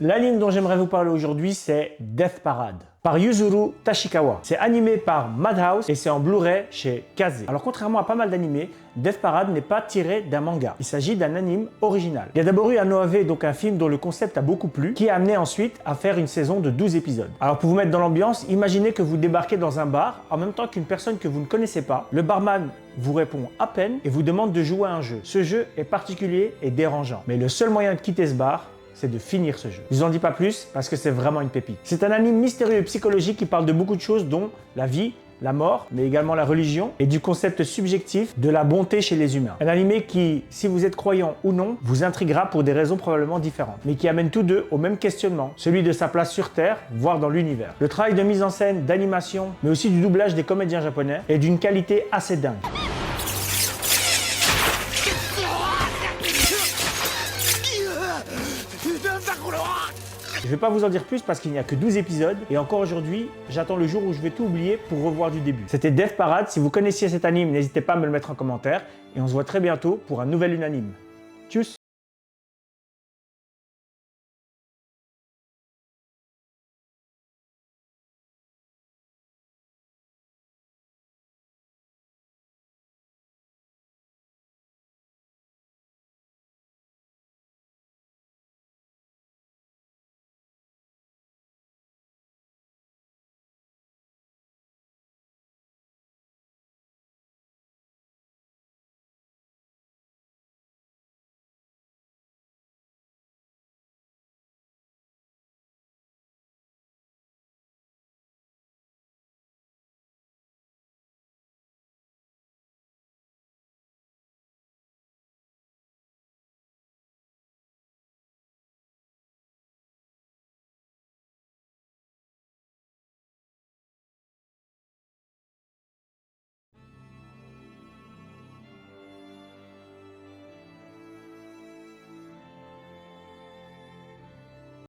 L'anime dont j'aimerais vous parler aujourd'hui, c'est Death Parade par Yuzuru Tashikawa. C'est animé par Madhouse et c'est en Blu-ray chez Kazé. Alors contrairement à pas mal d'animés, Death Parade n'est pas tiré d'un manga. Il s'agit d'un anime original. Il y a d'abord eu un OAV, donc un film dont le concept a beaucoup plu, qui a amené ensuite à faire une saison de 12 épisodes. Alors pour vous mettre dans l'ambiance, imaginez que vous débarquez dans un bar en même temps qu'une personne que vous ne connaissez pas. Le barman vous répond à peine et vous demande de jouer à un jeu. Ce jeu est particulier et dérangeant. Mais le seul moyen de quitter ce bar, c'est de finir ce jeu. Je vous en dis pas plus parce que c'est vraiment une pépite. C'est un anime mystérieux et psychologique qui parle de beaucoup de choses dont la vie, la mort, mais également la religion et du concept subjectif de la bonté chez les humains. Un animé qui, si vous êtes croyant ou non, vous intriguera pour des raisons probablement différentes, mais qui amène tous deux au même questionnement, celui de sa place sur Terre, voire dans l'univers. Le travail de mise en scène, d'animation, mais aussi du doublage des comédiens japonais est d'une qualité assez dingue. Je ne vais pas vous en dire plus parce qu'il n'y a que 12 épisodes et encore aujourd'hui, j'attends le jour où je vais tout oublier pour revoir du début. C'était Death Parade. Si vous connaissiez cet anime, n'hésitez pas à me le mettre en commentaire et on se voit très bientôt pour un nouvel unanime. Tchuss!